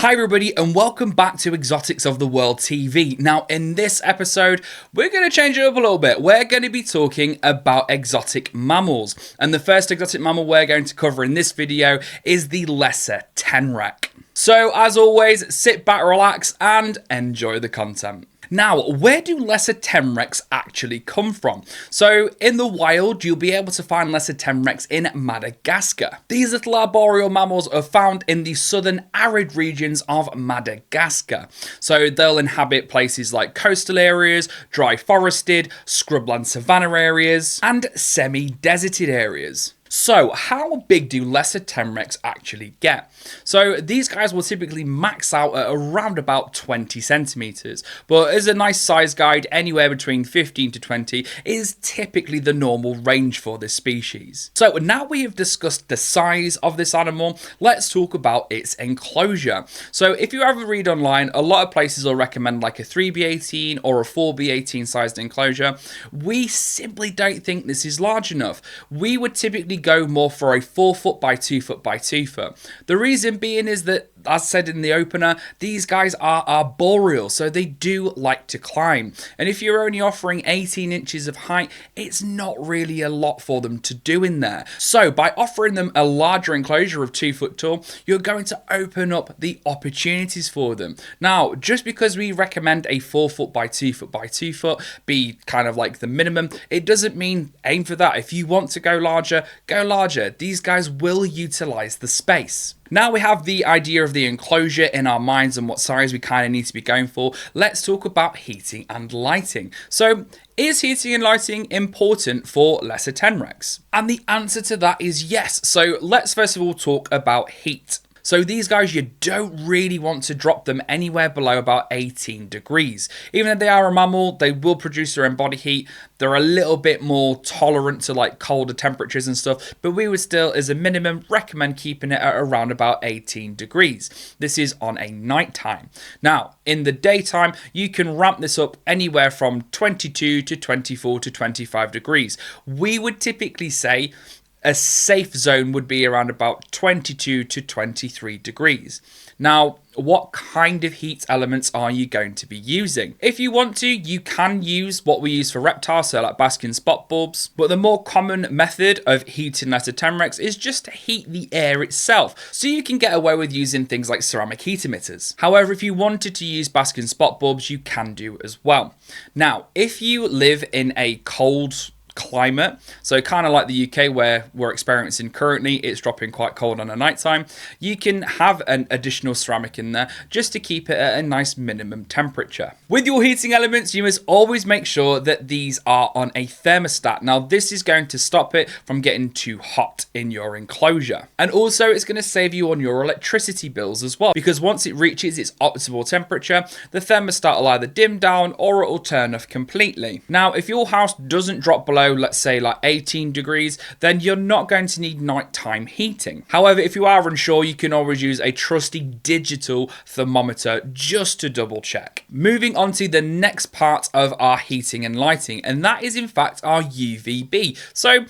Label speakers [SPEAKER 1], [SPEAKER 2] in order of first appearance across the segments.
[SPEAKER 1] Hi everybody and welcome back to Exotics of the World TV. Now in this episode we're going to change it up a little bit. We're going to be talking about exotic mammals, and the first exotic mammal we're going to cover in this video is the lesser tenrec. So as always, sit back, relax and enjoy the content. Now, where do lesser tenrecs actually come from? So, in the wild, you'll be able to find lesser tenrecs in Madagascar. These little arboreal mammals are found in the southern arid regions of Madagascar. So, they'll inhabit places like coastal areas, dry forested, scrubland savanna areas, and semi-deserted areas. So, how big do lesser tenrecs actually get? So, these guys will typically max out at around about 20 centimeters, but as a nice size guide, anywhere between 15 to 20 is typically the normal range for this species. So, now we have discussed the size of this animal, let's talk about its enclosure. So, if you ever read online, a lot of places will recommend like a 3B18 or a 4B18 sized enclosure. We simply don't think this is large enough. We would typically go more for a 4 foot by 2 foot by 2 foot. The reason being is that, as said in the opener, these guys are arboreal, so they do like to climb. And if you're only offering 18 inches of height, it's not really a lot for them to do in there. So by offering them a larger enclosure of 2 foot tall, you're going to open up the opportunities for them. Now, just because we recommend a 4 foot by 2 foot by 2 foot be kind of like the minimum, it doesn't mean aim for that. If you want to go larger, go larger. These guys will utilize the space. Now we have the idea of the enclosure in our minds and what size we kind of need to be going for. Let's talk about heating and lighting. So, is heating and lighting important for lesser tenrecs? And the answer to that is yes. So let's first of all talk about heat. So these guys, you don't really want to drop them anywhere below about 18 degrees. Even though they are a mammal, they will produce their own body heat. They're a little bit more tolerant to like colder temperatures and stuff, but we would still, as a minimum, recommend keeping it at around about 18 degrees. This is on a night time. Now, in the daytime, you can ramp this up anywhere from 22 to 24 to 25 degrees. We would typically say a safe zone would be around about 22 to 23 degrees. Now, what kind of heat elements are you going to be using? If you want to, you can use what we use for reptiles, so like basking spot bulbs, but the more common method of heating lesser tenrecs is just to heat the air itself, so you can get away with using things like ceramic heat emitters. However, if you wanted to use basking spot bulbs, you can do as well. Now, if you live in a cold climate, so kind of like the UK where we're experiencing currently, it's dropping quite cold on a nighttime, you can have an additional ceramic in there just to keep it at a nice minimum temperature. With your heating elements, you must always make sure that these are on a thermostat. Now this is going to stop it from getting too hot in your enclosure, and also it's going to save you on your electricity bills as well, because once it reaches its optimal temperature, the thermostat will either dim down or it will turn off completely. Now if your house doesn't drop below, let's say like 18 degrees, then you're not going to need nighttime heating. However, if you are unsure, you can always use a trusty digital thermometer just to double check. Moving on to the next part of our heating and lighting, and that is in fact our UVB. So,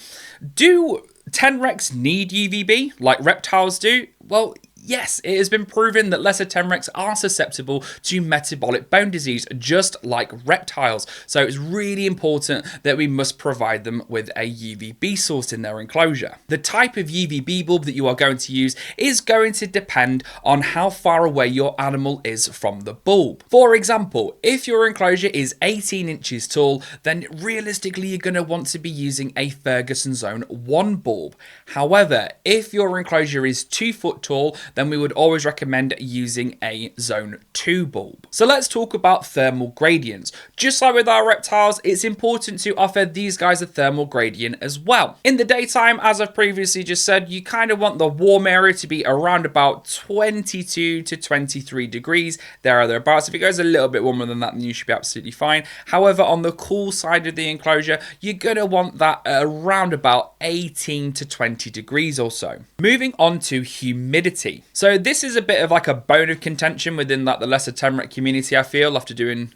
[SPEAKER 1] do tenrecs need UVB like reptiles do? Well, yes, it has been proven that lesser tenrecs are susceptible to metabolic bone disease, just like reptiles. So it's really important that we must provide them with a UVB source in their enclosure. The type of UVB bulb that you are going to use is going to depend on how far away your animal is from the bulb. For example, if your enclosure is 18 inches tall, then realistically you're going to want to be using a Ferguson Zone 1 bulb. However, if your enclosure is 2 foot tall, then we would always recommend using a Zone 2 bulb. So let's talk about thermal gradients. Just like with our reptiles, it's important to offer these guys a thermal gradient as well. In the daytime, as I've previously just said, you kind of want the warm area to be around about 22 to 23 degrees, there or thereabouts. If it goes a little bit warmer than that, then you should be absolutely fine. However, on the cool side of the enclosure, you're going to want that around about 18 to 20 degrees or so. Moving on to humidity. So this is a bit of like a bone of contention within like the lesser tenrec community, I feel, after doing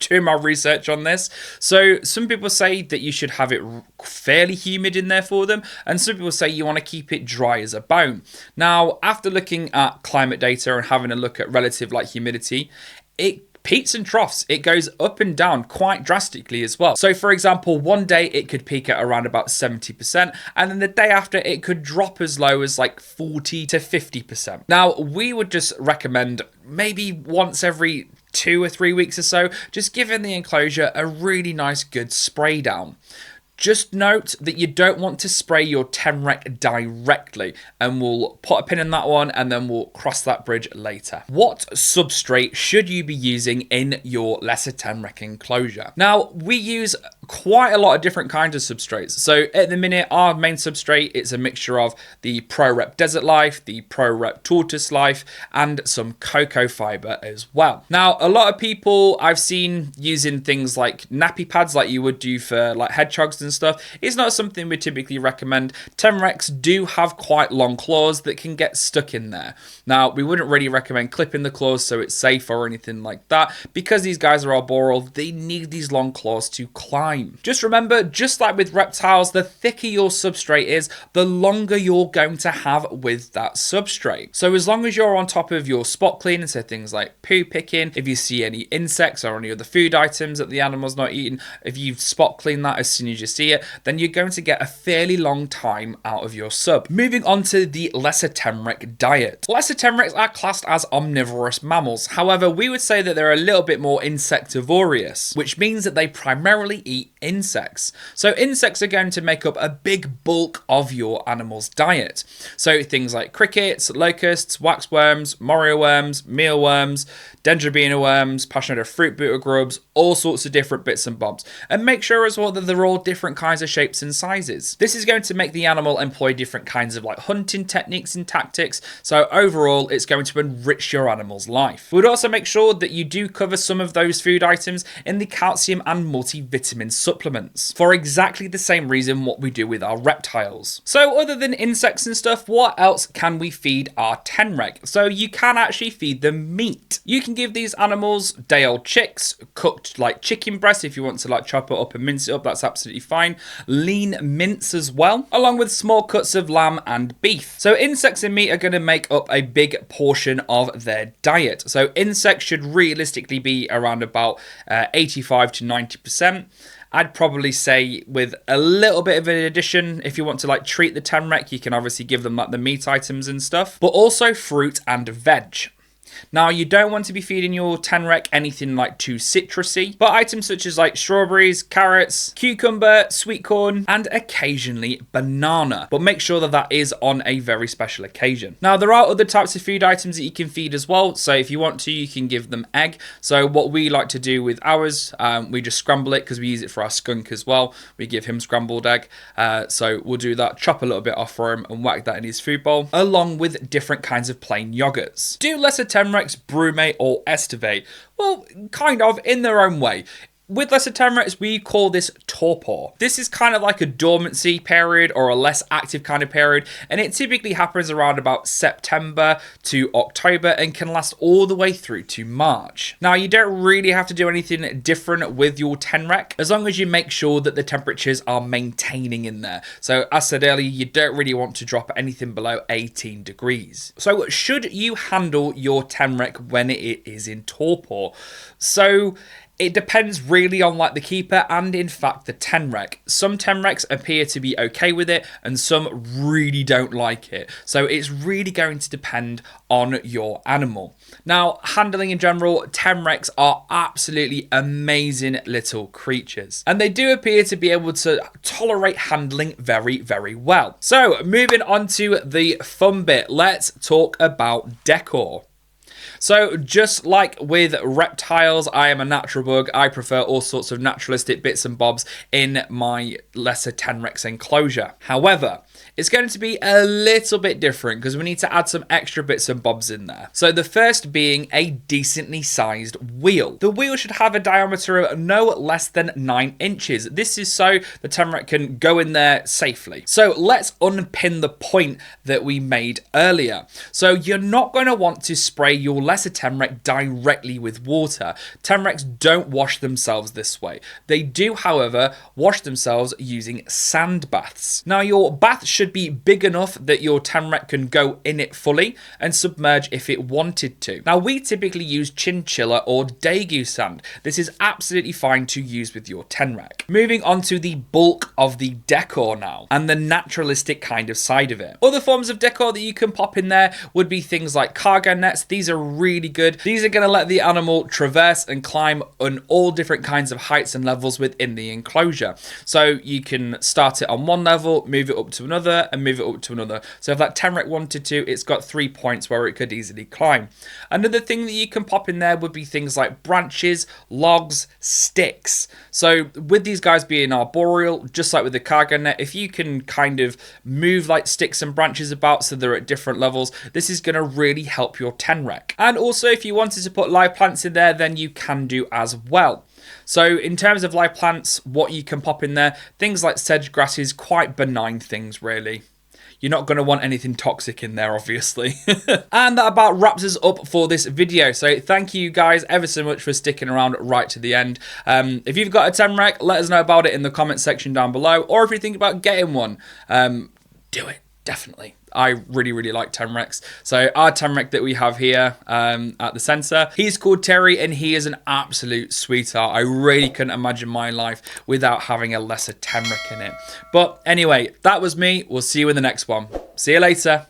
[SPEAKER 1] doing my research on this. So some people say that you should have it fairly humid in there for them, and some people say you want to keep it dry as a bone. Now, after looking at climate data and having a look at relative like humidity, it peaks and troughs. It goes up and down quite drastically as well. So for example, one day it could peak at around about 70%, and then the day after it could drop as low as like 40 to 50%. Now, we would just recommend maybe once every 2 or 3 weeks or so, just giving the enclosure a really nice good spray down. Just note that you don't want to spray your tenrec directly, and we'll put a pin in that one and then we'll cross that bridge later. What substrate should you be using in your lesser tenrec enclosure? Now, we use quite a lot of different kinds of substrates. So at the minute, our main substrate is a mixture of the ProRep Desert Life, the ProRep Tortoise Life, and some cocoa fiber as well. Now, a lot of people I've seen using things like nappy pads like you would do for like hedgehogs and stuff. It's not something we typically recommend. Tenrecs do have quite long claws that can get stuck in there. Now, we wouldn't really recommend clipping the claws so it's safe or anything like that, because these guys are arboreal. They need these long claws to climb. Just remember, just like with reptiles, the thicker your substrate is, the longer you're going to have with that substrate. So as long as you're on top of your spot cleaning, so things like poo picking, if you see any insects or any other food items that the animal's not eating, if you spot clean that as soon as you see it, then you're going to get a fairly long time out of your sub. Moving on to the lesser tenrec diet. Lesser tenrecs are classed as omnivorous mammals. However, we would say that they're a little bit more insectivorous, which means that they primarily eat insects. So insects are going to make up a big bulk of your animal's diet. So things like crickets, locusts, waxworms, morio worms, mealworms, dendrobiana worms, passionate fruit booter grubs, all sorts of different bits and bobs. And make sure as well that they're all different kinds of shapes and sizes. This is going to make the animal employ different kinds of like hunting techniques and tactics. So overall, it's going to enrich your animal's life. We'd also make sure that you do cover some of those food items in the calcium and multivitamin supplements, for exactly the same reason what we do with our reptiles. So other than insects and stuff, what else can we feed our tenrec? So you can actually feed them meat. You can give these animals day-old chicks, cooked like chicken breast if you want to like chop it up and mince it up, that's absolutely fine. Lean mince as well, along with small cuts of lamb and beef. So insects and meat are going to make up a big portion of their diet. So insects should realistically be around about 85 to 90%. I'd probably say with a little bit of an addition, if you want to like treat the tenrec, you can obviously give them like the meat items and stuff, but also fruit and veg. Now, you don't want to be feeding your tenrec anything like too citrusy, but items such as like strawberries, carrots, cucumber, sweet corn, and occasionally banana. But make sure that that is on a very special occasion. Now, there are other types of food items that you can feed as well. So if you want to, you can give them egg. So what we like to do with ours, we just scramble it because we use it for our skunk as well. We give him scrambled egg. So we'll do that, chop a little bit off for him and whack that in his food bowl, along with different kinds of plain yogurts. Do lesser tenrecs brumate or estivate? Well, kind of, in their own way. With lesser tenrecs, we call this torpor. This is kind of like a dormancy period or a less active kind of period, and it typically happens around about September to October and can last all the way through to March. Now, you don't really have to do anything different with your tenrec as long as you make sure that the temperatures are maintaining in there. So as said earlier, you don't really want to drop anything below 18 degrees. So should you handle your tenrec when it is in torpor? So it depends really on like the keeper and in fact the tenrec. Some tenrecs appear to be okay with it and some really don't like it. So it's really going to depend on your animal. Now, handling in general, tenrecs are absolutely amazing little creatures. And they do appear to be able to tolerate handling very, very well. So moving on to the fun bit, let's talk about decor. So just like with reptiles, I am a natural bug. I prefer all sorts of naturalistic bits and bobs in my lesser tenrecs enclosure. However, it's going to be a little bit different because we need to add some extra bits and bobs in there. So the first being a decently sized wheel. The wheel should have a diameter of no less than 9 inches. This is so the tenrec can go in there safely. So let's unpin the point that we made earlier. So you're not going to want to spray your your lesser tenrec directly with water. Tenrecs don't wash themselves this way. They do, however, wash themselves using sand baths. Now, your bath should be big enough that your tenrec can go in it fully and submerge if it wanted to. Now, we typically use chinchilla or daegu sand. This is absolutely fine to use with your tenrec. Moving on to the bulk of the decor now, and the naturalistic kind of side of it. Other forms of decor that you can pop in there would be things like cargo nets. These are really good. These are going to let the animal traverse and climb on all different kinds of heights and levels within the enclosure. So you can start it on one level, move it up to another, and move it up to another. So if that tenrec wanted to, it's got 3 points where it could easily climb. Another thing that you can pop in there would be things like branches, logs, sticks. So with these guys being arboreal, just like with the cargo net, if you can kind of move like sticks and branches about so they're at different levels, this is going to really help your tenrec. And also, if you wanted to put live plants in there, then you can do as well. So in terms of live plants, what you can pop in there, things like sedge grasses, quite benign things really. You're not going to want anything toxic in there, obviously. And that about wraps us up for this video. So thank you guys ever so much for sticking around right to the end. If you've got a tenrec, let us know about it in the comment section down below. Or if you think about getting one, do it, definitely. I really, really like tenrecs. So our tenrec that we have here at the sensor, he's called Terry, and he is an absolute sweetheart. I really couldn't imagine my life without having a lesser tenrec in it. But anyway, that was me. We'll see you in the next one. See you later.